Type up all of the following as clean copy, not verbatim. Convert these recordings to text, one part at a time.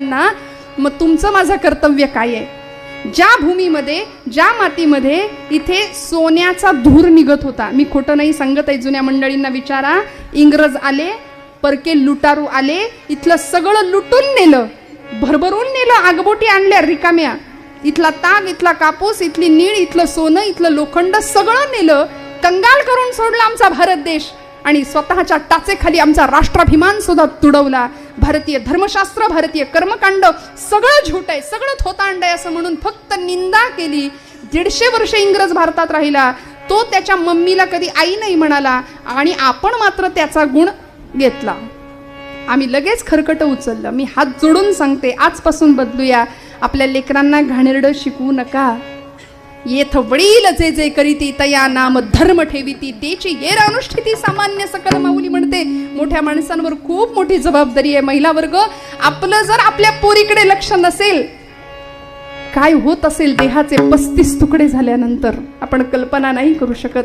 ना मग तुमचं माझं कर्तव्य काय आहे? ज्या भूमीमध्ये ज्या मातीमध्ये इथे सोन्याचा धूर निघत होता, मी खोटं नाही सांगत आहे, जुन्या मंडळींना विचारा, इंग्रज आले, परके लुटारू आले, इथलं सगळं लुटून नेलं, भरभरून नेलं, आगबोटी आणल्या रिकाम्या, इथला ताग, इथला कापूस, इथली नीळ, इथलं सोनं, इथलं लोखंड सगळं नेलं, कंगाल करून सोडला आमचा भारत देश आणि स्वतःच्या टाचेखाली आमचा राष्ट्राभिमान सुद्धा तुडवला. भारतीय धर्मशास्त्र, भारतीय कर्मकांड सगळं झूट आहे, सगळं थोतांड आहे असं म्हणून फक्त निंदा केली. 150 वर्ष इंग्रज भारतात राहिला, तो त्याच्या मम्मीला कधी आई नाही म्हणाला आणि आपण मात्र त्याचा गुण घेतला. आम्ही लगेच खरकट उचललं. मी हात जोडून सांगते, आजपासून बदलूया. आपल्या लेकरांना घाणेरडं शिकवू नका. येथ वडील जे जे करीती तया नाम धर्म ठेवीती, त्याची येर अनुष्ठिती सामान्य सकल माऊली म्हणते. मोठ्या माणसांवर खूप मोठी जबाबदारी आहे. महिला वर्ग, आपलं जर आपल्या पोरीकडे लक्ष नसेल, काय होत असेल देहाचे 35 तुकडे झाल्यानंतर आपण कल्पना नाही करू शकत.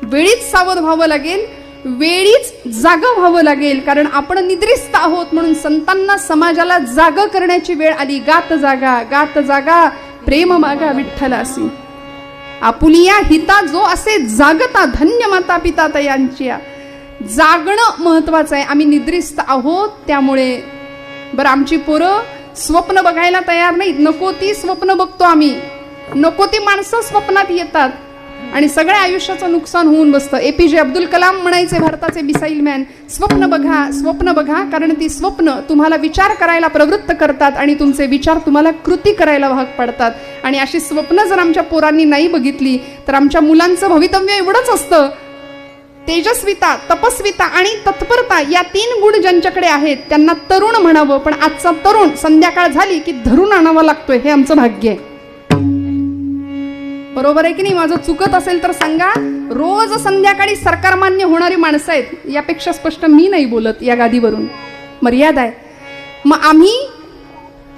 वेळीच सावध व्हावं लागेल, वेळीच जागं व्हावं लागेल, कारण आपण निद्रिस्त आहोत. म्हणून संतांना समाजाला जाग करण्याची वेळ आली. गात जागा, गात जागा, प्रेम मागा विठ्ठलासी, आपुलिया हिता जो असे जागता, धन्य माता पिता तयांची. जागणं महत्वाचं आहे. आम्ही निद्रिस्त आहोत त्यामुळे. बरं, आमची पोरं स्वप्न बघायला तयार नाहीत, नको ती स्वप्न बघतो आम्ही, नको ती माणसं स्वप्नात येतात आणि सगळ्या आयुष्याचं नुकसान होऊन बसतं. APJ अब्दुल कलाम म्हणायचे, भारताचे मिसाईल मॅन, स्वप्न बघा, स्वप्न बघा, कारण ती स्वप्न तुम्हाला विचार करायला प्रवृत्त करतात आणि तुमचे विचार तुम्हाला कृती करायला भाग पडतात. आणि अशी स्वप्न जर आमच्या पोरांनी नाही बघितली तर आमच्या मुलांचं भवितव्य एवढंच असतं, तेजस्विता, तपस्विता आणि तत्परता या 3 गुण ज्यांच्याकडे आहेत त्यांना तरुण म्हणावं. पण आजचा तरुण संध्याकाळ झाली की धरून आणावा लागतोय, हे आमचं भाग्य आहे. बरोबर आहे की नाही? माझं चुकत असेल तर सांगा. रोज संध्याकाळी सरकार मान्य होणारी माणसं आहेत, यापेक्षा स्पष्ट मी नाही बोलत या गादीवरून, मर्यादा आहे. मग आम्ही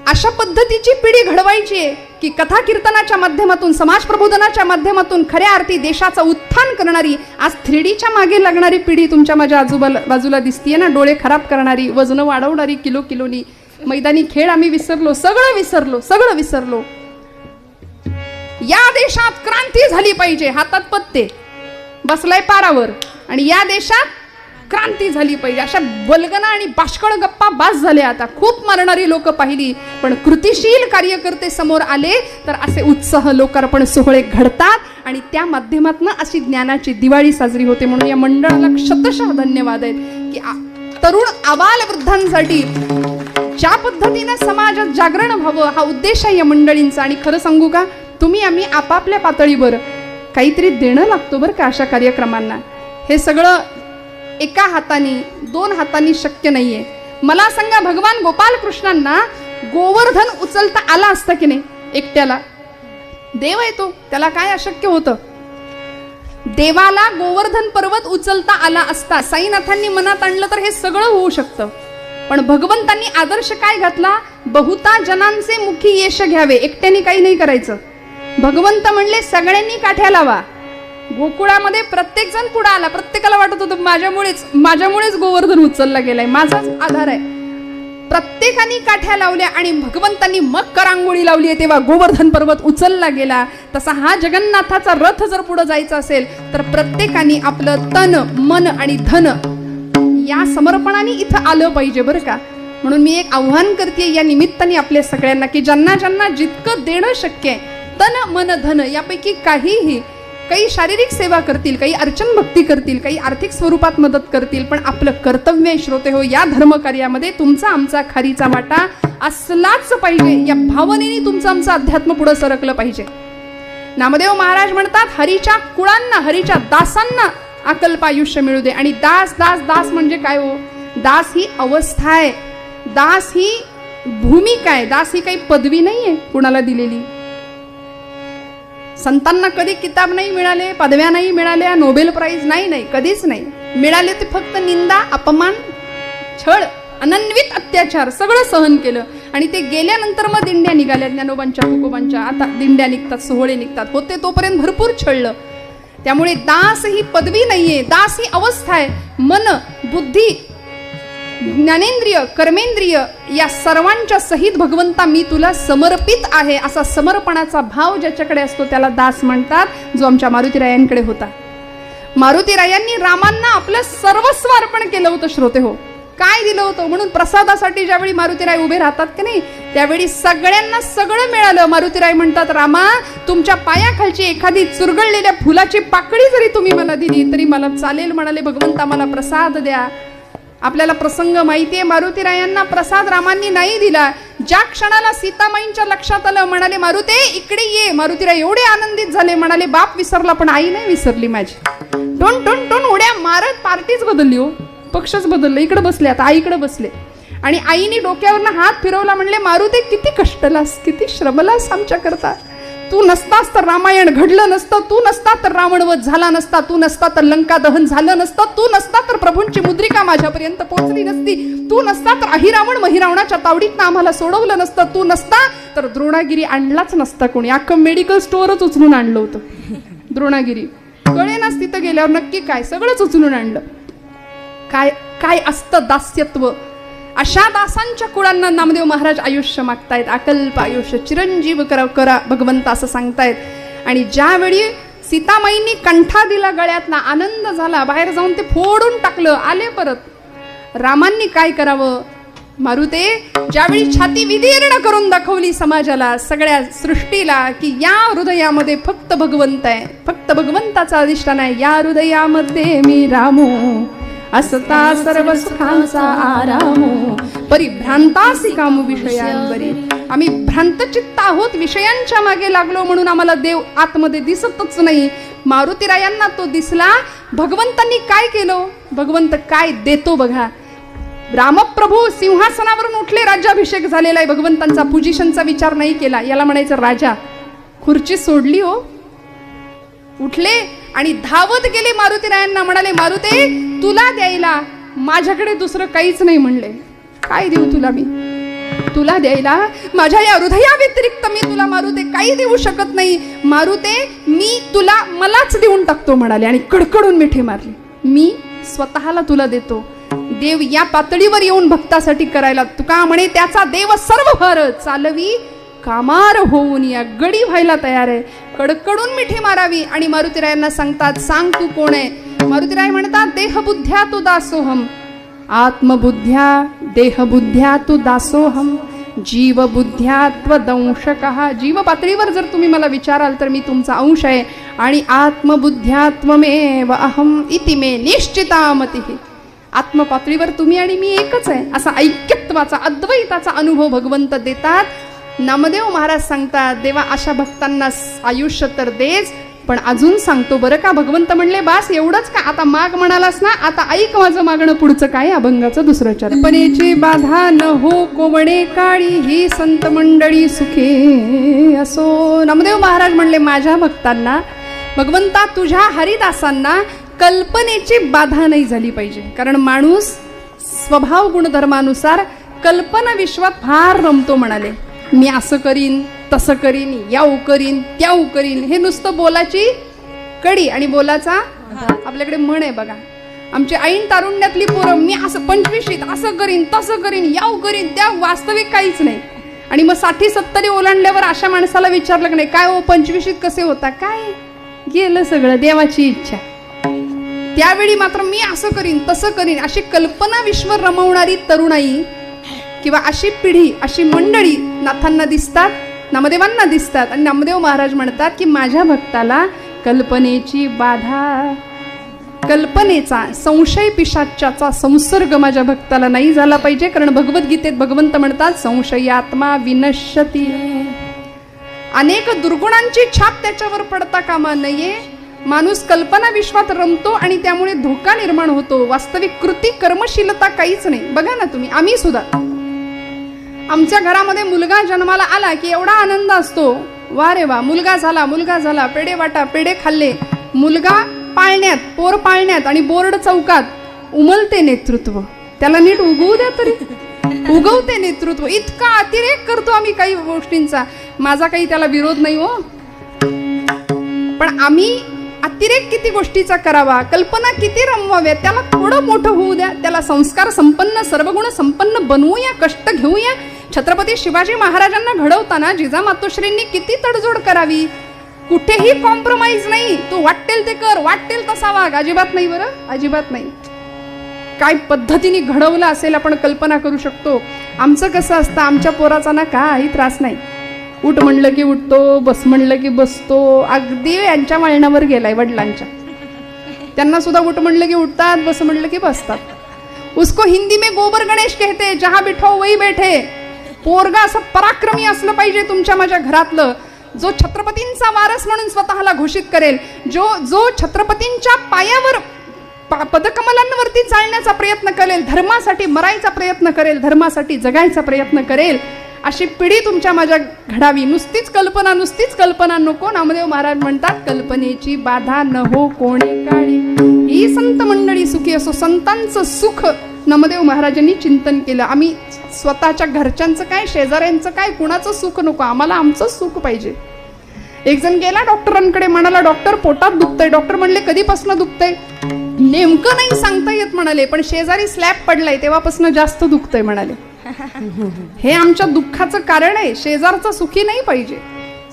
अशा पद्धतीची पिढी घडवायची आहे की कथा कीर्तनाच्या माध्यमातून, समाज प्रबोधनाच्या माध्यमातून खऱ्या अर्थी देशाचं उत्थान करणारी, आज 3Dच्या मागे लागणारी पिढी तुमच्या माझ्या बाजूला दिसतीये ना, डोळे खराब करणारी, वजन वाढवणारी, किलोनी. मैदानी खेळ आम्ही विसरलो, सगळं विसरलो. या देशात क्रांती झाली पाहिजे, हातात पत्ते, बसलाय पारावर, आणि या देशात क्रांती झाली पाहिजे. अशा बलगना आणि बाष्कळ गप्पा बास झाल्या. आता खूप मारणारी लोक पाहिली, पण कृतिशील कार्यकर्ते समोर आले तर असे उत्साह लोकार्पण सोहळे घडतात आणि त्या माध्यमातून अशी ज्ञानाची दिवाळी साजरी होते. म्हणून या मंडळाला शतशः धन्यवाद आहेत की तरुण आबाल वृद्धांसाठी ज्या पद्धतीने समाजात जागरण व्हावं हा उद्देश आहे या मंडळींचा. आणि खरं सांगू का, तुम्ही आम्ही आपापल्या पातळीवर काहीतरी देणं लागतो बरं का अशा कार्यक्रमांना. हे सगळं एका हाताने 2 हातांनी शक्य नाहीये. मला सांगा, भगवान गोपालकृष्णांना गोवर्धन उचलता आला असता की नाही एकट्याला? देव येतो, त्याला काय अशक्य होतं? देवाला गोवर्धन पर्वत उचलता आला असता, साईनाथांनी मनात आणलं तर हे सगळं होऊ शकतं. पण भगवंतांनी आदर्श काय घातला? बहुता जनांचे मुखी यश घ्यावे, एकट्याने काही नाही करायचं. भगवंत म्हणले सगळ्यांनी काठ्या लावा. गोकुळामध्ये प्रत्येक जण पुढे आला, प्रत्येकाला वाटत होतं माझ्यामुळेच गोवर्धन उचलला गेलाय, माझाच आधार आहे. प्रत्येकाने काठ्या लावल्या आणि भगवंतांनी मग करांगोळी लावली आहे, तेव्हा गोवर्धन पर्वत उचलला गेला. तसा हा जगन्नाथाचा रथ जर पुढे जायचा असेल तर प्रत्येकाने आपलं तन, मन आणि धन या समर्पणाने इथं आलं पाहिजे बरं का. म्हणून मी एक आव्हान करते या निमित्ताने आपल्या सगळ्यांना की ज्यांना ज्यांना जितकं देणं शक्य आहे, तन मन धन यापैकी काहीही, काही शारीरिक सेवा करतील, काही अर्चन भक्ती करतील, काही आर्थिक स्वरूपात मदत करतील, पण आपलं कर्तव्य श्रोते हो या धर्मकार्यामध्ये तुमचा आमचा खारीचा वाटा असलाच पाहिजे. या भावनेने तुमचं आमचं अध्यात्म पुढे सरकलं पाहिजे. नामदेव महाराज म्हणतात, हरीच्या कुळांना, हरीच्या दासांना अकल्प आयुष्य मिळू दे. आणि दास दास दास म्हणजे काय हो? दास ही अवस्था आहे, दास ही भूमिका आहे, दास ही काही पदवी नाहीये कुणाला दिलेली. संतांना कधी किताब नाही मिळाले, पदव्या नाही मिळाल्या, नोबेल प्राइज नाही, कधीच नाही मिळाले. ते फक्त निंदा, अपमान, छळ, अनन्वित अत्याचार सगळं सहन केलं आणि ते गेल्यानंतर मग दिंड्या निघाल्या, ज्ञानोबांच्या, तुकोबांच्या. आता दिंड्या निघतात, सोहळे निघतात, होते तोपर्यंत भरपूर छळलं. त्यामुळे दास ही पदवी नाहीये, दास ही अवस्था आहे. मन, बुद्धी, ज्ञानेंद्रिय कर्मेंद्रिय या सर्वांच्या सहित भगवंता मी तुला समर्पित आहे, असा समर्पणाचा भाव ज्याच्याकडे असतो त्याला दास म्हणतात, जो आमच्या मारुतीरायांकडे होता. मारुतीरायांनी रामांना आपलं सर्वस्व अर्पण केलं होतं. श्रोते हो, काय दिलं होतं? म्हणून प्रसादासाठी ज्यावेळी मारुतीराय उभे राहतात की नाही, त्यावेळी सगळ्यांना सगळं मिळालं. मारुतीराय म्हणतात, रामा तुमच्या पायाखालची एखादी चुरगळलेल्या फुलाची पाकळी जरी तुम्ही मला दिली तरी मला चालेल. म्हणाले, भगवंता मला प्रसाद द्या. आपल्याला प्रसंग माहितीये, मारुतीरायांना प्रसाद रामांनी नाही दिला. ज्या क्षणाला सीतामाईंच्या लक्षात आलं, म्हणाले मारुते इकडे ये. मारुतीराय एवढे आनंदित झाले, म्हणाले बाप विसरला पण आई नाही विसरली माझी. टोन टोन टोन उड्या मारत पार्टीच बदलली हो, पक्षच बदलले. इकडे बसले, आता आईकडे बसले आणि आईने डोक्यावरनं हात फिरवला. म्हणले मारुते किती कष्टलास, किती श्रमलास आमच्या करता. तू नसतास तर रामायण घडलं नसतं, तू नसता तर रावणवध झाला नसता, तू नसता तर लंका दहन झालं नसतं, तू नसता तर प्रभूंची मुद्रिका माझ्यापर्यंत पोहोचली नसती, तू नसता तर अहिरावण महिरावणाच्या तावडीतनं आम्हाला सोडवलं नसतं, तू नसता तर द्रोणागिरी आणलाच नसता कोणी. अख्खं मेडिकल स्टोअरच उचलून आणलं होतं द्रोणागिरी. कळेनाच तिथं गेल्यावर नक्की काय, सगळंच उचलून आणलं. काय काय असतं दास्यत्व. अशा दासांच्या कुळांना नामदेव महाराज आयुष्य मागतायत, अकल्प आयुष्य, चिरंजीव करा भगवंत असं सांगतायत. आणि ज्यावेळी सीतामाईंनी कंठा दिला गळ्यातला, आनंद झाला, बाहेर जाऊन ते फोडून टाकलं, आले परत. रामांनी काय करावं? मारुते ज्यावेळी छाती विदीर्ण करून दाखवली समाजाला, सगळ्या सृष्टीला, की या हृदयामध्ये फक्त भगवंत आहे, फक्त भगवंताचा अधिष्ठान आहे, या हृदयामध्ये मी रामो असता सर्व सुखांचा आरामो, परिभ्रांतासी कामू विषयांवरी. आम्ही भ्रांतचित्त आहोत, विषयांच्या मागे लागलो म्हणून आम्हाला देव आतमध्ये दिसतच नाही. मारुतीरायांना तो दिसला. भगवंतांनी काय केलं? भगवंत काय देतो बघा. रामप्रभू सिंहासनावरून उठले, राज्याभिषेक झालेला आहे भगवंतांचा, पोझिशनचा विचार नाही केला. याला म्हणायचं राजा. खुर्ची सोडली हो, उठले आणि धावत गेले मारुतीरायांना. म्हणाले मारुते तुला द्यायला माझ्याकडे दुसरं काहीच नाही. म्हणले काय देऊ तुला मी? तुला द्यायला माझ्या या हृदया व्यतिरिक्त मी तुला मारुते काही देऊ शकत नाही. मारुते मी तुला मलाच देऊन टाकतो म्हणाले आणि कडकडून मिठी मारली. मी स्वतःला तुला देतो. देव या पातळीवर येऊन भक्तासाठी करायला, तुका म्हणे त्याचा देव सर्व भर चालवी कामार होऊन या गडी व्हायला तयार आहे. कडकडून मिठी मारावी. आणि मारुतीरायांना सांगतात, सांग तू कोण आहे? मारुतीराय म्हणतात, देहबुद्ध्या तू दासोहम, आत्मबुद्ध्या देहबुद्ध्या तू दासोहम, जीवबुद्ध्या त्वदंशकः. जीव पातळीवर जर तुम्ही मला विचाराल तर मी तुमचा अंश आहे. आणि आत्मबुद्ध्या त्वमेव अहम इति मे निश्चिता मतिः. आत्मपातळीवर तुम्ही आणि मी एकच आहे, असा ऐक्यत्वाचा अद्वैताचा अनुभव भगवंत देतात. नामदेव महाराज सांगतात, देवा अशा भक्तांना आयुष्य तर देच, पण अजून सांगतो बरं का. भगवंत म्हणले बास एवढंच का? आता माग म्हणालास ना, आता ऐक माझं मागणं पुढचं काय. अभंगाचं दुसरं चरण. पणेची बाधा न हो कोवणे काळी, ही संत मंडळी सुखे असो. नामदेव महाराज म्हणले माझ्या भक्तांना, भगवंता तुझ्या हरिदासांना कल्पनेची बाधा नाही झाली पाहिजे. कारण माणूस स्वभाव गुणधर्मानुसार कल्पना विश्वात फार रमतो. म्हणाले मी असं करीन, तसं करीन, याऊ करीन, त्याऊ करीन. हे नुसतं बोलाची कडी आणि बोलाचा आपल्याकडे म्हण आहे बघा. आमची ऐन तारुण्यातली पोरं मी असं 25शीत असं करीन, तसं करीन, याऊ करीन, त्या वास्तविक काहीच नाही. आणि मग 60-70 ओलांडल्यावर अशा माणसाला विचारलं की नाही काय हो 25शीत कसे होता? काय गेलं सगळं, देवाची इच्छा. त्यावेळी मात्र मी असं करीन, तसं करीन, अशी कल्पना विश्व रमवणारी तरुणाई किंवा अशी पिढी, अशी मंडळी नाथांना दिसतात, नामदेवांना दिसतात. आणि नामदेव महाराज म्हणतात की माझ्या भक्ताला कल्पनेची बाधा, कल्पनेचा, संशय पिशाच्याचा संसर्ग माझ्या भक्ताला नाही झाला पाहिजे. कारण भगवद्गीतेत भगवंत म्हणतात संशयात्मा विनश्यती. अनेक दुर्गुणांची छाप त्याच्यावर पडता कामा नये. माणूस कल्पना विश्वात रमतो आणि त्यामुळे धोका निर्माण होतो. वास्तविक कृती कर्मशीलता काहीच नाही. बघा ना तुम्ही, आम्ही सुद्धा आमच्या घरामध्ये मुलगा जन्माला आला की एवढा आनंद असतो, वा रे वा मुलगा झाला, मुलगा झाला, पेढे वाटा, पेढे खाल्ले. मुलगा पाळण्यात, पोर पाळण्यात आणि बोर्ड चौकात उमलते नेतृत्व. त्याला नीट उगवू द्या तरी, उगवते नेतृत्व. इतका अतिरेक करतो आम्ही काही गोष्टींचा. माझा काही त्याला विरोध नाही हो, पण आम्ही अतिरेक किती गोष्टीचा करावा, कल्पना किती रमवाव्या, त्याला थोडं मोठं होऊ द्या, त्याला संस्कार संपन्न सर्वगुण संपन्न बनवूया, कष्ट घेऊया. छत्रपती शिवाजी महाराजांना घडवताना जिजामातोश्रींनी किती तडजोड करावी, कुठेही कॉम्प्रोमाइज नाही. तू वाटेल ते कर, वाटेल तसा वाग, अजिबात नाही बरं, अजिबात नाही. काय पद्धतीने घडवलं असेल आपण कल्पना करू शकतो. आमचं कसं असतं, आमच्या पोराचा ना काही त्रास नाही. उठ म्हणलं की उठतो, बस म्हणलं की बसतो, अगदी यांच्या वळणावर गेलाय वडिलांच्या. त्यांना सुद्धा उठ म्हणलं की उठतात, बस म्हणलं की बसतात. उसको हिंदी में गोबर गणेश कहते, जहां बिठाओ वही बैठे. पोरगा असं पराक्रमी असलं पाहिजे तुमच्या माझ्या घरातलं, जो छत्रपतींचा वारस म्हणून स्वतःला घोषित करेल, जो छत्रपतींच्या पायावर पदकमलांवरती चालण्याचा प्रयत्न करेल, धर्मासाठी मरायचा प्रयत्न करेल, धर्मासाठी जगायचा प्रयत्न करेल, अशी पिढी तुमच्या माझ्या घडावी. नुसतीच कल्पना नको. नामदेव महाराज म्हणतात, कल्पनेची बाधा न हो कोणे काळी, ही संत मंडळी सुखी असो. संतांचं सुख नामदेव महाराजांनी चिंतन केलं. आम्ही स्वतःच्या घरच्यांचं काय, शेजाऱ्यांचं काय, कुणाचं सुख नको, आम्हाला आमचं सुख पाहिजे. एक जण गेला डॉक्टरांकडे, म्हणाला डॉक्टर पोटात दुखतंय. डॉक्टर म्हणले कधीपासून दुखतंय? नेमकं नाही सांगता येत म्हणाले, पण शेजारी स्लॅब पडलाय तेव्हापासून जास्त दुखतंय म्हणाले. हे आमच्या दुःखाचं कारण आहे. शेजारचं सुखी नाही पाहिजे,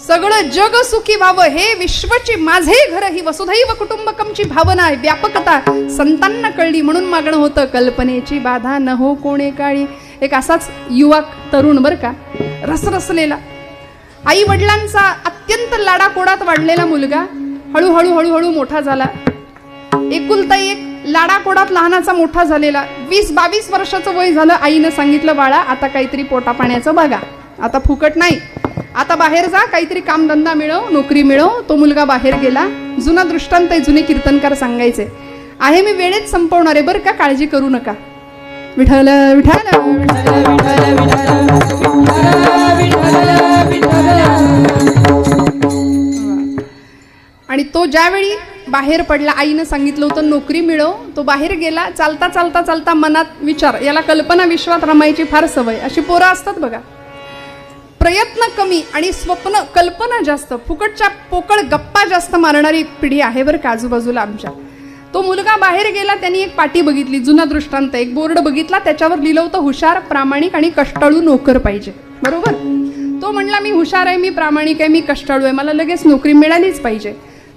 सगळं जग सुखी व्हावं, हे विश्वची माझे घर ही वसुधैव कुटुंबकमची भावना आहे, व्यापकता संतांना कळली म्हणून मागणं होतं, कल्पनेची बाधा न हो कोणे काळी. एक असाच युवक तरुण बरं का, रसरसलेला, आई वडिलांचा अत्यंत लाडाकोडात वाढलेला मुलगा, हळूहळू मोठा झाला. एकुलता एक लाडाकोडात लहानाचा मोठा झालेला. 20-22 वर्षाचं वय झालं. आईनं सांगितलं, बाळा आता काहीतरी पोटा पाण्याचं बघा, आता फुकट नाही, आता बाहेर जा, काहीतरी कामधंदा मिळव, नोकरी मिळव. तो मुलगा बाहेर गेला. जुना दृष्टांत आहे, जुने कीर्तनकार सांगायचे आहे. मी वेळेत संपवणार आहे बरं का, काळजी करू नका. विठ्ठल विठ्ठल आणि तो ज्यावेळी बाहेर पडला, आईनं सांगितलं होतं नोकरी मिळव, तो बाहेर गेला. चालता चालता चालता मनात विचार, याला कल्पना विश्वात रमायची फार सवय. अशी पोरं असतात बघा, प्रयत्न कमी आणि स्वप्न कल्पना जास्त, फुकटच्या पोकळ गप्पा जास्त मारणारी पिढी आहे बरं का आजूबाजूला आमच्या. तो मुलगा बाहेर गेला, त्यांनी एक पाटी बघितली, जुना दृष्टांत, एक बोर्ड बघितला, त्याच्यावर लिहिलं होतं हुशार, प्रामाणिक आणि कष्टाळू नोकर पाहिजे. बरोबर. तो म्हणला मी हुशार आहे, मी प्रामाणिक आहे, मी कष्टाळू आहे, मला लगेच नोकरी मिळालीच पाहिजे.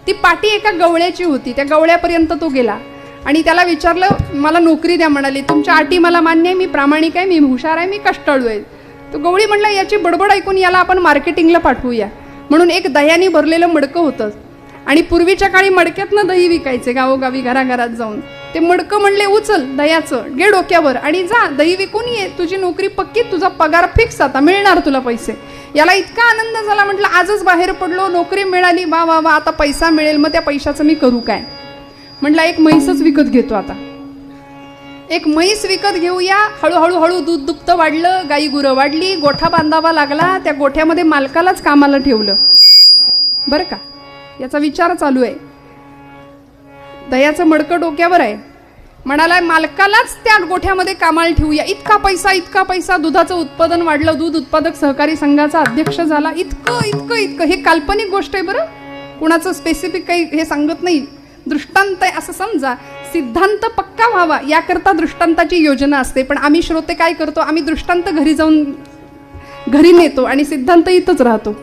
ती पाटी एका गवळ्याची होती. त्या गवळ्यापर्यंत तो गेला आणि त्याला विचारलं, मला नोकरी द्या. म्हणाले, तुमच्या अटी मला मान्य आहे, मी प्रामाणिक आहे, मी हुशार आहे, मी कष्टाळू आहे. तो गवळी म्हणला, याची बडबड ऐकून याला आपण मार्केटिंगला पाठवूया. म्हणून एक दह्याने भरलेलं मडकं होतं आणि पूर्वीच्या काळी मडक्यातनं दही विकायचे गावोगावी घराघरात जाऊन. ते मडकं म्हणले, उचल दह्याचं, घे डोक्यावर आणि जा दही विकून ये, तुझी नोकरी पक्की, तुझा पगार फिक्स, आता मिळणार तुला पैसे. याला इतका आनंद झाला, म्हटलं आजच बाहेर पडलो, नोकरी मिळाली, वा वा वा, आता पैसा मिळेल, मग त्या पैशाचं मी करू काय. म्हटलं एक म्हैसच विकत घेतो, आता एक म्हैस विकत घेऊया. हळूहळू दूध दुभतं वाढलं, गाई गुरं वाढली, गोठा बांधावा लागला. त्या गोठ्यामध्ये मालकालाच कामाला ठेवलं बरं का. याचा विचार चालू आहे. दह्याचं मडकं डोक्यावर आहे, म्हणाला मालकालाच त्या गोठ्यामध्ये कामाला ठेवूया. इतका पैसा, दुधाचं उत्पादन वाढलं, दूध उत्पादक सहकारी संघाचा अध्यक्ष झाला. इतकं हे काल्पनिक गोष्ट आहे बरं, कुणाचं स्पेसिफिक काही हे सांगत नाही, दृष्टांत आहे असं समजा. सिद्धांत पक्का व्हावा याकरता दृष्टांताची योजना असते. पण आम्ही श्रोते काय करतो, आम्ही दृष्टांत घरी जाऊन घरी नेतो आणि सिद्धांत इथंच राहतो.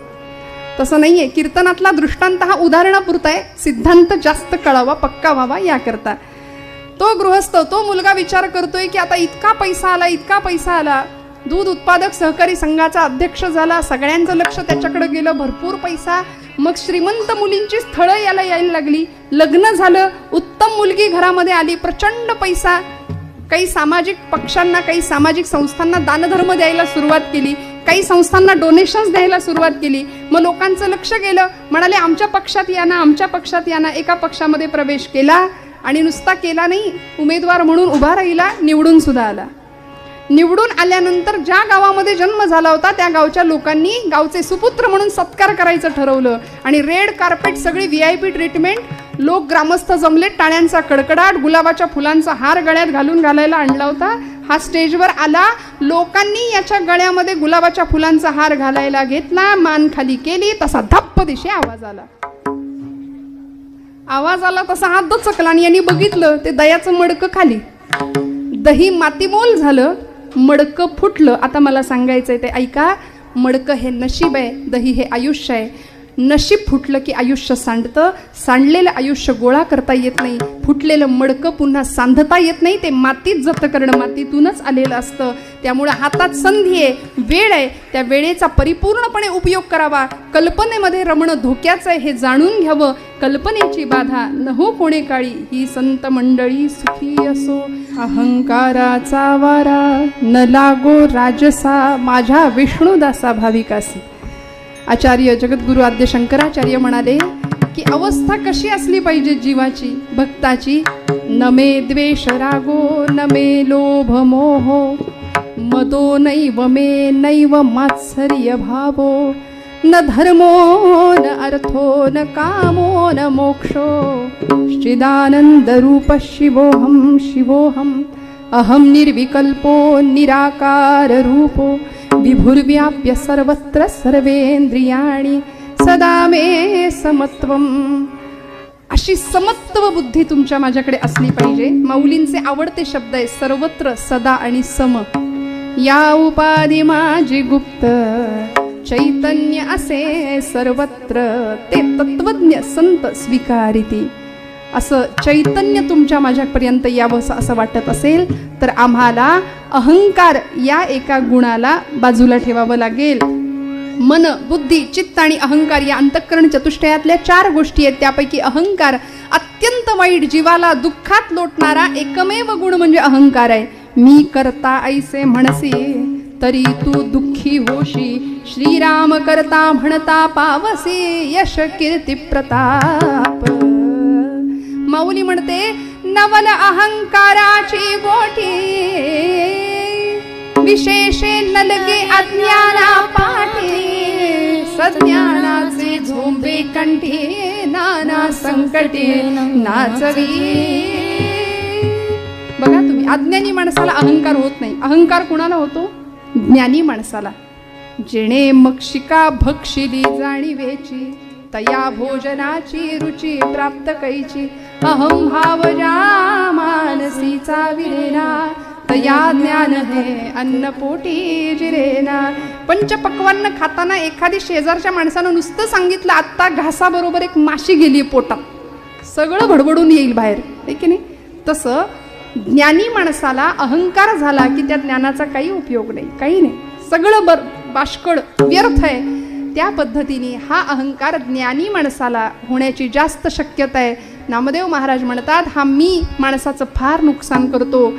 तसं नाहीये. कीर्तनातला दृष्टांत हा उदाहरणापुरता आहे, सिद्धांत जास्त कळावा, पक्का व्हावा याकरता. तो गृहस्थ, तो मुलगा विचार करतोय की आता इतका पैसा आला, दूध उत्पादक सहकारी संघाचा अध्यक्ष झाला, सगळ्यांचं लक्ष त्याच्याकडे गेलं, भरपूर पैसा. मग श्रीमंत मुलींची स्थळं याला यायला लागली, लग्न झालं, उत्तम मुलगी घरामध्ये आली, प्रचंड पैसा. काही सामाजिक पक्षांना, काही सामाजिक संस्थांना दानधर्म द्यायला सुरुवात केली, काही संस्थांना डोनेशन्स द्यायला सुरुवात केली. मग लोकांचं लक्ष गेलं, म्हणाले आमच्या पक्षात या ना. एका पक्षामध्ये प्रवेश केला आणि नुसता केला नाही, उमेदवार म्हणून उभा राहिला, निवडून सुद्धा आला. निवडून आल्यानंतर ज्या गावामध्ये जन्म झाला होता त्या गावच्या लोकांनी गावचे सुपुत्र म्हणून सत्कार करायचं ठरवलं आणि रेड कार्पेट, सगळी VIP ट्रीटमेंट, लोक ग्रामस्थ जमले, टाळ्यांचा कडकडाट, गुलाबाच्या फुलांचा हार गळ्यात घालायला आणला होता. हा स्टेजवर आला, लोकांनी याच्या गळ्यामध्ये गुलाबाच्या फुलांचा हार घालायला घेतला, मान खाली केली, तसा धप्प दिशे आवाज आला. आवाज आला तसा हात दचकला आणि यांनी बघितलं ते दह्याचं मडकं खाली. दही मातीमोल झालं, मडकं फुटलं. आता मला सांगायचंय ते ऐका. मडकं हे नशीब आहे, दही हे आयुष्य आहे. नशीब फुटलं की आयुष्य सांडतं. सांडलेलं आयुष्य गोळा करता येत नाही. फुटलेलं मडकं पुन्हा सांधता येत नाही. ते मातीत जप्त करणं, मातीतूनच आलेलं असतं. त्यामुळे हातात संधी आहे, वेळ आहे, त्या वेळेचा परिपूर्णपणे उपयोग करावा. कल्पनेमध्ये रमणं धोक्याचं आहे हे जाणून घ्यावं. कल्पनेची बाधा न हो कोणे काळी, ही संत मंडळी सुखी असो. अहंकाराचा वारा न लागो राजसा, माझ्या विष्णुदासा भाविकासी. आचार्य जगद्गुरु आद्य शंकराचार्य म्हणाले की अवस्था कशी असली पाहिजे जीवाची, भक्ताची. न मे द्वेष रागो न मे लोभ मोहो, मदो नैव मे नैव मात्सर्य भावो, न धर्मो न अर्थो न कामो न मोक्षो, चिदानंद रूप शिवोहम शिवोहम. अहम निर्विकल्पो निराकार रूपो, विभुर्व्याप्य सर्वत्र सर्वेंद्रियाणि सदा मे समत्वम. अशी समत्व बुद्धी तुमच्या माझ्याकडे असली पाहिजे. माऊलींचे आवडते शब्द आहे सर्वत्र सदा आणि सम. या उपाधी माझी गुप्त, चैतन्य असे सर्वत्र, ते तत्वज्ञ संत स्वीकारिती. असं चैतन्य तुमच्या माझ्यापर्यंत यावं असं वाटत असेल तर आम्हाला अहंकार या एका गुणाला बाजूला ठेवावं लागेल. मन, बुद्धी, चित्त आणि अहंकार या अंतःकरण चतुष्टयातल्या 4 गोष्टी आहेत. त्यापैकी अहंकार अत्यंत वाईट, जीवाला दुःखात लोटणारा एकमेव गुण म्हणजे अहंकार आहे. मी करता ऐसे म्हणसी तरी तू दुःखी होशी, श्रीराम करता म्हणता पावसी यश कीर्ती प्रताप. माऊली म्हणते नवल अहंकाराची गोठी, विशेषे नलगे अज्ञाना पाठी, सज्ञानाचे झोंबे कंठी, नाना संकटे नाचवी. बघा तुम्ही, अज्ञानी माणसाला अहंकार होत नाही. अहंकार कुणाला होतो? ज्ञानी माणसाला. जेणे मक्षिका भक्षिली जाणीवेची, तया भोजनाची रुची प्राप्त कैची, अहम भाव ज्या मानसीचा विरेना, तया ज्ञान हे अन्नपोटी जिरेना. पंचपक्वान्न खाताना एखादी शेजारच्या माणसानं नुसतं सांगितलं आत्ता घासाबरोबर एक माशी गेली पोटात, सगळं भडबडून येईल बाहेर, आहे की नाही? तसं ज्ञानी माणसाला अहंकार झाला की त्या ज्ञानाचा काही उपयोग नाही, काही नाही, सगळं बाष्कळ व्यर्थ आहे. त्या पद्धतीने हा अहंकार ज्ञानी माणसाला होण्याची जास्त शक्यता आहे. नामदेव महाराज म्हणतात हा मी माणसाचं फार नुकसान करतो.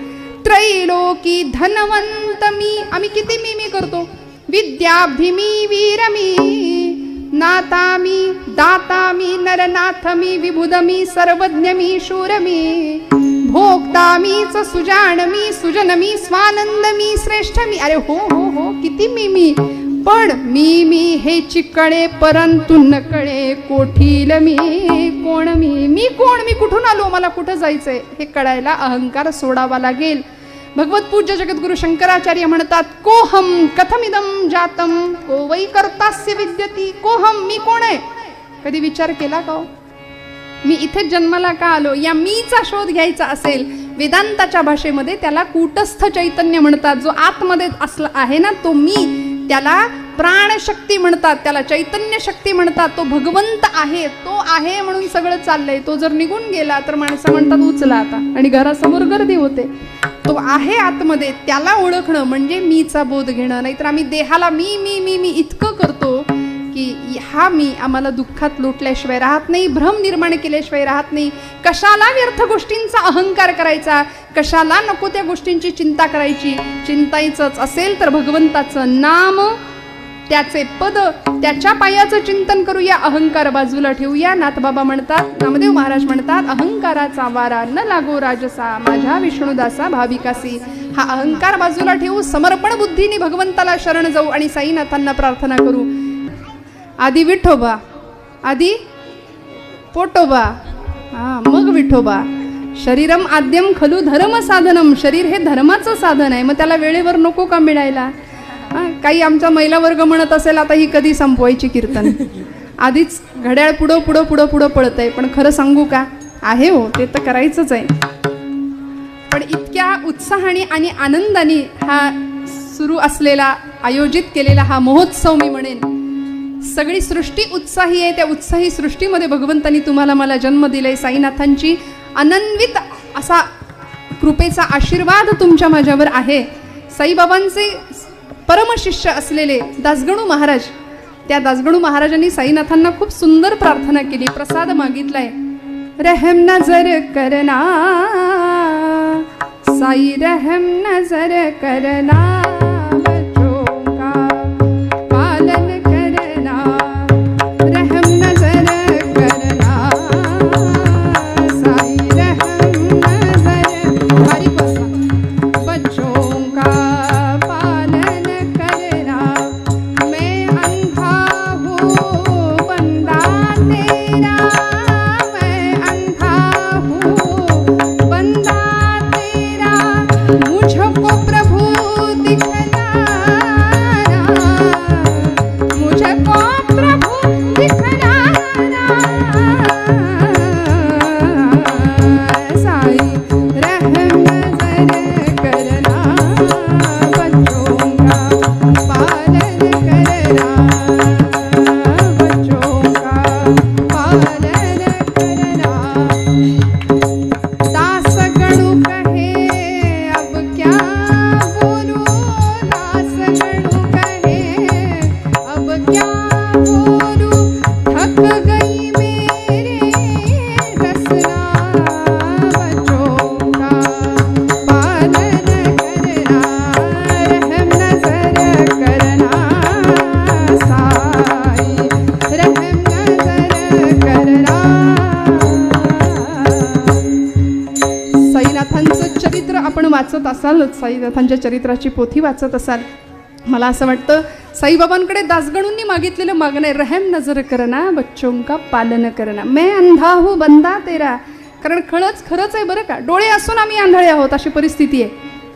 त्रैलोकी धनवंत मी, आम्ही किती मी करतो. विद्याब्धी मी, वीर मी, नाता मी, दाता मी, नरनाथ मी, विबुध मी, सर्वज्ञ मी, शूर मी, भोक्ता मीच, सुजान मी, सुजन मी, स्वानंद मी, श्रेष्ठ मी. अरे हो हो हो, किती मी. पण मी हे चिकळे परंतु न कळे, कोठील मी कोण मी कोण, मी कुठून आलो, मला कुठं जायचंय हे कळायला अहंकार सोडावा लागेल. भगवत पूज्य जगद्गुरु शंकराचार्य म्हणतात कोहम कथमिदम जातम, को वै कर्तास्य विद्यती. कोहम, मी कोण आहे, कधी विचार केला का? मी इथे जन्माला का आलो, या मीचा शोध घ्यायचा असेल, वेदांताच्या भाषेमध्ये त्याला कूटस्थ चैतन्य म्हणतात. जो आतमध्ये असला आहे ना तो मी, त्याला प्राणशक्ती म्हणतात, त्याला चैतन्य शक्ती म्हणतात. तो भगवंत आहे, तो आहे म्हणून सगळं चाललंय. तो जर निघून गेला तर माणसं म्हणतात उचला आता, आणि घरासमोर गर्दी होते. तो आहे आतमध्ये, त्याला ओळखणं म्हणजे मीचा बोध घेणं. नाहीतर आम्ही देहाला मी मी मी मी इतकं करतो की हा मी आम्हाला दुःखात लोटल्याशिवाय राहत नाही, भ्रम निर्माण केल्याशिवाय राहत नाही. कशाला व्यर्थ गोष्टींचा अहंकार करायचा, कशाला नको त्या गोष्टींची चिंता करायची. चिंतायचंच असेल तर भगवंताचं नाम, त्याचे पद, त्याच्या पायाचं चिंतन करूया, अहंकार बाजूला ठेवूया. नाथबाबा म्हणतात, नामदेव महाराज म्हणतात अहंकाराचा वारा न लागो राजसा, माझ्या विष्णुदासा भाविकासी. हा अहंकार बाजूला ठेवू, समर्पण बुद्धीने भगवंताला शरण जाऊ आणि साईनाथांना प्रार्थना करू. आधी विठोबा, आधी पोटोबा, मग विठोबा. शरीरम आद्यम खलू धर्म साधनम, शरीर हे धर्माचं साधन आहे. मग त्याला वेळेवर नको का मिळायला? काही आमचा महिला वर्ग म्हणत असेल आता ही कधी संपवायची कीर्तन. आधीच घड्याळ पुढं पुढं पुढं पुढं पळत आहे. पण खरं सांगू का, आहे हो, ते तर करायचंच आहे. पण इतक्या उत्साहाने आणि आनंदाने हा सुरू असलेला आयोजित केलेला हा महोत्सव मी म्हणेन, सगळी सृष्टी उत्साही आहे. त्या उत्साही सृष्टीमध्ये भगवंतांनी तुम्हाला मला जन्म दिलाय. साईनाथांची अनन्वित असा कृपेचा आशीर्वाद तुमच्या माझ्यावर आहे. साईबाबांचे परमशिष्य असलेले दासगणू महाराज, त्या दासगणू महाराजांनी साईनाथांना खूप सुंदर प्रार्थना केली, प्रसाद मागितलाय. रहम नजर करना साई, रहम नजर करना, बच्चों का पालन करना, रहम नजर करना साई, रहम नजर, बारीक बसा, बच्चों का पालन करना. मैं अंधा हूँ बंदा तेरा, मैं अंधा हूँ बंदा तेरा, मुझको प्रभु दिखलाना, मुझको प्रभु दिखलाना साई, रहम नजर करना, बच्चों का पालन करना, बच्चों का पालन करना. दासगणु कहे अब क्या बोलूं, दासगणु कहे अब क्या बोलूं, थक गई मेरे रसना, बच्चों का पालन करना, रहम नजर करना साई, रहम नजर करना. साईनाथांचं चरित्र आपण वाचत असाल, साईनाथांच्या चरित्राची पोथी वाचत असाल. मला असं वाटतं साईबाबांकडे दासगणूंनी मागितलेलं मागणं आहे, रहम नजर करना, बच्चों का पालन करना, मैं अंधा हूँ बंदा तेरा. कारण खरंच आहे बरं का, डोळे असून आम्ही आंधळे आहोत अशी परिस्थिती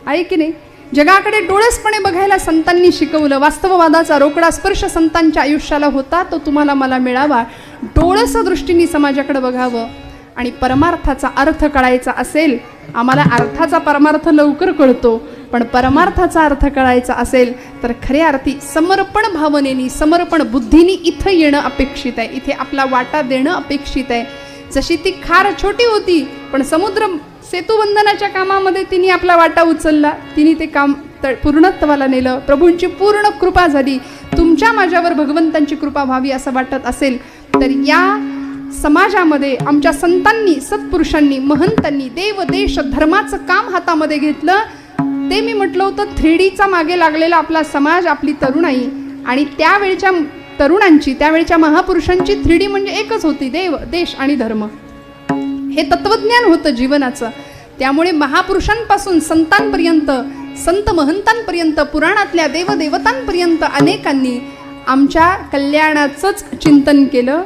आहे की नाही. जगाकडे डोळसपणे बघायला संतांनी शिकवलं. वास्तववादाचा रोकडा स्पर्श संतांच्या आयुष्याला होता, तो तुम्हाला मला मिळावा. डोळस दृष्टीने समाजाकडे बघावं आणि परमार्थाचा अर्थ कळायचा असेल. आम्हाला अर्थाचा परमार्थ लवकर कळतो, पण परमार्थाचा अर्थ कळायचा असेल तर खऱ्या अर्थी समर्पण भावनेनी, समर्पण बुद्धीनी इथं येणं अपेक्षित आहे. इथे आपला वाटा देणं अपेक्षित आहे. जशी ती खार छोटी होती, पण समुद्र सेतुबंधनाच्या कामामध्ये तिने आपला वाटा उचलला, तिने ते काम पूर्णत्वाला नेलं. प्रभूंची पूर्ण कृपा झाली. तुमच्या माझ्यावर भगवंतांची कृपा व्हावी असं वाटत असेल तर या समाजामध्ये आमच्या संतांनी, सत्पुरुषांनी, महंतांनी देव देश धर्माचं काम हातामध्ये घेतलं. ते मी म्हटलं होतं 3Dचा मागे लागलेला आपला समाज, आपली तरुणाई आणि त्यावेळच्या तरुणांची, त्यावेळच्या महापुरुषांची 3D म्हणजे एकच होती, देव देश आणि धर्म. हे तत्वज्ञान होतं जीवनाचं. त्यामुळे महापुरुषांपासून संतांपर्यंत, संत महंतांपर्यंत, पुराणातल्या देवदेवतांपर्यंत अनेकांनी आमच्या कल्याणाचंच चिंतन केलं.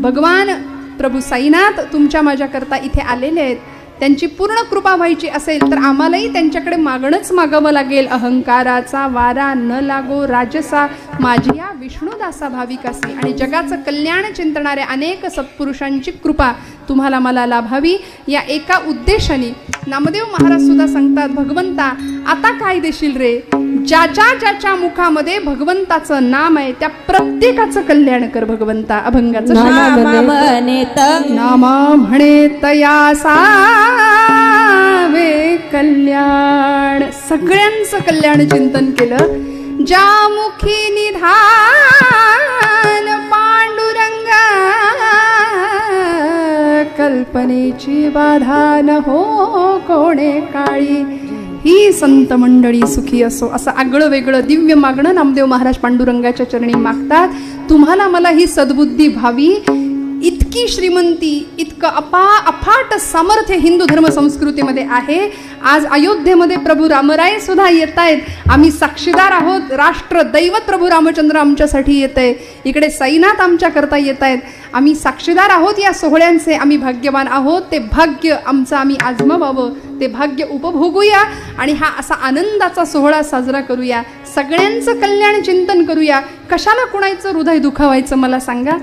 भगवान प्रभू साईनाथ तुमच्या माझ्याकरता इथे आलेले आहेत. त्यांची पूर्ण कृपा व्हायची असेल तर आम्हालाही त्यांच्याकडे मागणंच मागावं लागेल. अहंकाराचा वारा न लागो राजसा, माझी या विष्णुदासा भाविकासी. आणि जगाचं कल्याण चिंतणाऱ्या अनेक सत्पुरुषांची कृपा तुम्हाला मला लाभावी या एका उद्देशाने नामदेव महाराज सुद्धा सांगतात, भगवंता आता काय देशील रे, ज्याच्या ज्याच्या मुखामध्ये भगवंताचं नाम आहे त्या प्रत्येकाचं कल्याण कर भगवंता. अभंगाचं नाम म्हणे तया सावे कल्याण. सगळ्यांचं कल्याण चिंतन केलं. ज्या मुखी निधान पांडुरंगा, कल्पनेची बाधा न हो कोणे काळी. ही संत मंडळी सुखी असो. असं आगळं वेगळं दिव्य मागणं नामदेव महाराज पांडुरंगाच्या चरणी मागतात. तुम्हाला मला ही सद्बुद्धी व्हावी. इतकी श्रीमंती, इतकं अफाट सामर्थ्य हिंदू धर्म संस्कृतीमध्ये आहे. आज अयोध्येमध्ये प्रभू रामराय सुद्धा येत आहेत. आम्ही साक्षीदार आहोत. राष्ट्र दैवत प्रभू रामचंद्र आमच्यासाठी येत आहे. इकडे साईनाथ आमच्या करता येत आहेत. आम्ही साक्षीदार आहोत या सोहळ्यांचे. आम्ही भाग्यवान आहोत. ते भाग्य आमचं आम्ही आजमावावं, ते भाग्य उपभोगूया आणि हा असा आनंदाचा सोहळा साजरा करूया. सगळ्यांचं कल्याण चिंतन करूया. कशाला कुणाचं हृदय दुखावायचं मला सांगा.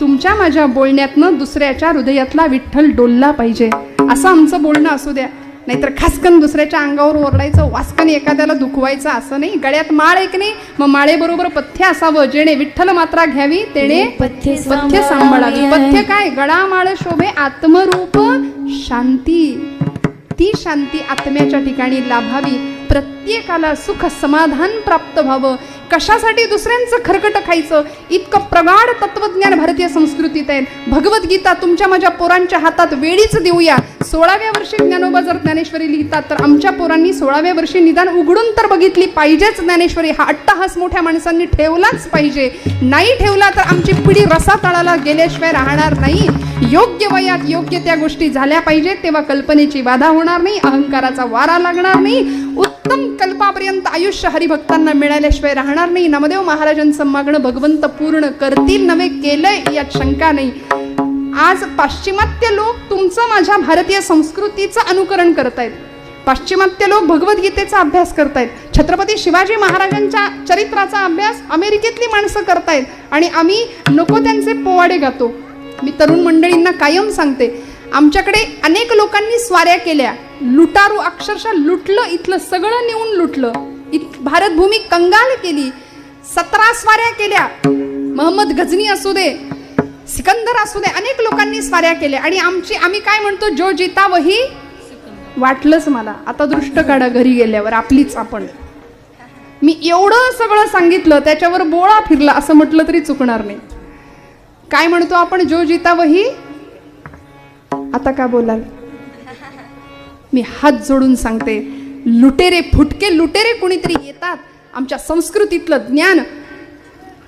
तुमच्या माझ्या बोलण्यातनं दुसऱ्याच्या हृदयातला विठ्ठल डोलला पाहिजे, असं आमचं बोलणं असू द्या. नाहीतर खासकन दुसऱ्याच्या अंगावर ओरडायचं, वासकन एखाद्याला दुखवायचं असं नाही. गळ्यात माळ एक नाही, मग माळेबरोबर पथ्य असावं, जेणे विठ्ठल मात्रा घ्यावी तेणे पथ्य सांभाळावी. पथ्य काय? गळा माळ शोभे आत्मरूप शांती. ती शांती आत्म्याच्या ठिकाणी लाभावी, प्रत्येकाला सुख समाधान प्राप्त व्हावं. कशासाठी दुसऱ्यांचं खरकट खायचं? इतकं प्रगाढ तत्वज्ञान भारतीय संस्कृतीत आहे. भगवद्गीता तुमच्या माझ्या पोरांच्या हातात वेळीच देऊया. 16व्या वर्षी ज्ञानोबा जर ज्ञानेश्वरी लिहितात तर आमच्या पोरांनी 16व्या वर्षी निदान उघडून तर बघितली पाहिजेच ज्ञानेश्वरी. हा अट्टहास मोठ्या माणसांनी ठेवलाच पाहिजे. नाही ठेवला तर आमची पिढी रसातळाला गेल्याशिवाय राहणार नाही. योग्य वयात योग्य त्या गोष्टी झाल्या पाहिजेत, तेव्हा कल्पनेची बाधा होणार नाही, अहंकाराचा वारा लागणार नाही, उत्तम कल्पापर्यंत आयुष्य हरिभक्तांना मिळाल्याशिवाय राहणार नाही. नामदेव महाराजांचं मागणं भगवंत पूर्ण करतील नव्हे केलंय यात शंका नाही. आज पाश्चिमात्य लोक तुमचं माझ्या भारतीय संस्कृतीचं अनुकरण करतायत. पाश्चिमात्य लोक भगवद्गीतेचा अभ्यास करतायत. छत्रपती शिवाजी महाराजांच्या चरित्राचा अभ्यास अमेरिकेतली माणसं करतायत आणि आम्ही नको त्यांचे पोवाडे गातो. मी तरुण मंडळींना कायम सांगते, आमच्याकडे अनेक लोकांनी स्वाऱ्या केल्या, लुटारू अक्षरशः लुटलं, इथलं सगळं नेऊन लुटलं, भारतभूमी कंगाल केली. 17 स्वाऱ्या केल्या. महम्मद गझनी असू दे, सिकंदर असू दे, अनेक लोकांनी स्वाऱ्या केल्या. आणि आम्ही काय म्हणतो, जो जिता वही. वाटलंच मला आता दृष्ट काढा घरी गेल्यावर आपलीच आपण. मी एवढं सगळं सांगितलं, त्याच्यावर बोळा फिरला असं म्हटलं तरी चुकणार नाही. काय म्हणतो आपण, जो जिता वही. आता का बोलाल? मी हात जोडून सांगते, लुटेरे, फुटके लुटेरे कोणीतरी येतात, आमच्या संस्कृतीतलं ज्ञान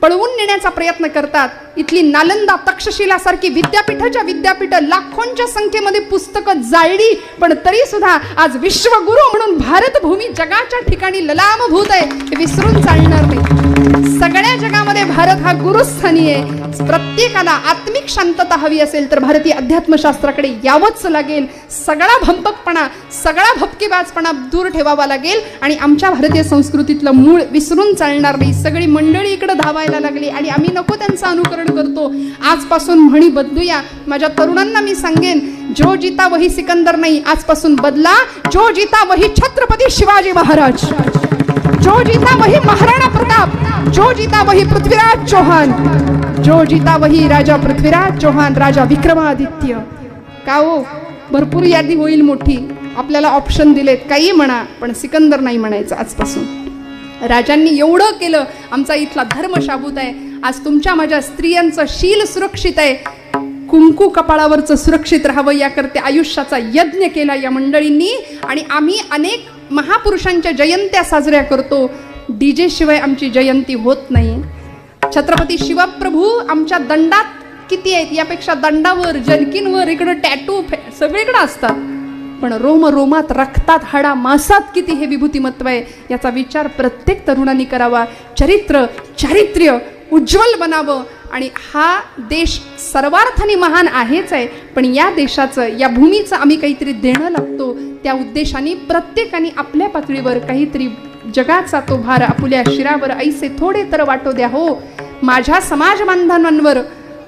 पळवून नेण्याचा प्रयत्न करतात. इथली नालंदा, तक्षशिला सारखी विद्यापीठ लाखोंच्या संख्येमध्ये पुस्तकं जाळली, पण तरी सुद्धा आज विश्वगुरु म्हणून भारतभूमी जगाच्या ठिकाणी ललामभूत आहे, हे विसरून चालणार नाही. सगळ्या जगामध्ये भारत हा गुरुस्थानी आहे. प्रत्येकाला आत्मिक शांतता हवी असेल तर भारतीय अध्यात्मशास्त्राकडे यावंच लागेल. सगळा भंपकपणा, सगळा भपकेबाजपणा दूर ठेवावा लागेल आणि आमच्या भारतीय संस्कृतीतलं मूळ विसरून चालणार नाही. सगळी मंडळी इकडे धावायला लागली आणि आम्ही नको त्यांचं अनुकरण करतो. आजपासून म्हणी बदलूया. माझ्या तरुणांना मी सांगेन, जो जिता वही सिकंदर नाही, आजपासून बदला. जो जिता वही छत्रपती शिवाजी महाराज, जो जीता वही महाराणा प्रताप, जो जीता वही पृथ्वीराज चौहान, जो जीता वही राजा पृथ्वीराज चौहान, राजा विक्रमादित्य. का हो, भरपूर यादी होईल मोठी. आपल्याला ऑप्शन दिलेत, काही म्हणा, पण सिकंदर नाही म्हणायचं आजपासून. राजांनी एवढं केलं, आमचा इथला धर्म शाबूत आहे. आज तुमच्या माझ्या स्त्रियांचं शील सुरक्षित आहे. कुंकू कपाळावरचं सुरक्षित राहावं याकरते आयुष्याचा यज्ञ केला या मंडळींनी. आणि आम्ही अनेक महापुरुषांच्या जयंत्या साजऱ्या करतो. डीजे शिवाय आमची जयंती होत नाही. छत्रपती शिवप्रभू आमच्या दंडात किती आहेत, यापेक्षा दंडावर, जलकींवर, इकडं टॅटू सगळीकडे असतात, पण रोम रोमात, रक्तात, हाडा मासात किती हे विभूतिमत्व आहे याचा विचार प्रत्येक तरुणांनी करावा. चारित्र्य उज्ज्वल बनावं. आणि हा देश सर्वार्थाने महान आहेच आहे, पण या देशाचं, या भूमीचं आम्ही काहीतरी देणं लागतो. त्या उद्देशाने प्रत्येकाने आपल्या पातळीवर काहीतरी जगाचा तो भार आपुल्या शिरावर ऐसे थोडे तर वाटो द्या हो. माझ्या समाज बांधवांवर,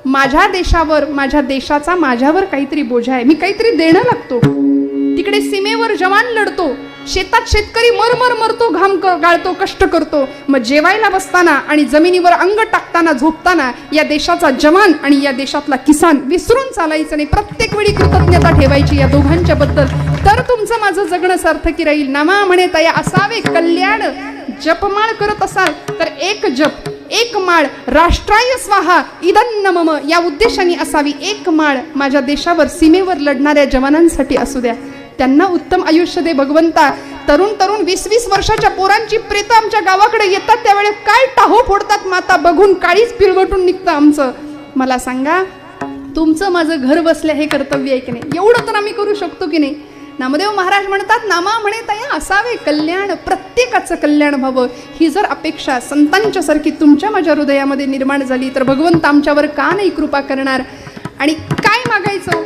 माझ्या देशावर, माझ्या देशाचा माझ्यावर काहीतरी बोजा आहे. मी काहीतरी देणं लागतो. तिकडे सीमेवर जवान लढतो, शेतात शेतकरी मरमर मरतो, घाम गाळतो, कष्ट करतो. मग जेवायला बसताना आणि जमिनीवर अंग टाकताना, झोपताना या देशाचा जवान आणि या देशातला किसान विसरून चालायचं नाही. प्रत्येक वेळी कृतज्ञता ठेवायची या दोघांच्या बद्दल, तर तुमचं माझं जगणं सार्थकी राहील. नामा म्हणे तया असावे कल्याण. जपमाळ करत असाल तर एक जप, एक माळ, राष्ट्राय स्वाहा इदन्न मम या उद्देशाने असावी. एक माळ माझ्या देशावर, सीमेवर लढणाऱ्या जवानांसाठी असू द्या. त्यांना उत्तम आयुष्य दे भगवंता. तरुण 20-20 वर्षाच्या पोरांची प्रेत आमच्या गावाकडे येतात, त्यावेळेस काय टाहो फोडतात माता, बघून काळीच पिळवटून निघतं आमचं. मला सांगा, तुमचं माझं घर बसल्या हे कर्तव्य आहे की नाही? एवढं तर आम्ही करू शकतो की नाही? नामदेव महाराज म्हणतात, नामा म्हणे तया असावे कल्याण. प्रत्येकाचं कल्याण व्हावं ही जर अपेक्षा संतांच्या सारखी तुमच्या माझ्या हृदयामध्ये निर्माण झाली तर भगवंत आमच्यावर का नाही कृपा करणार? आणि काय मागायचं?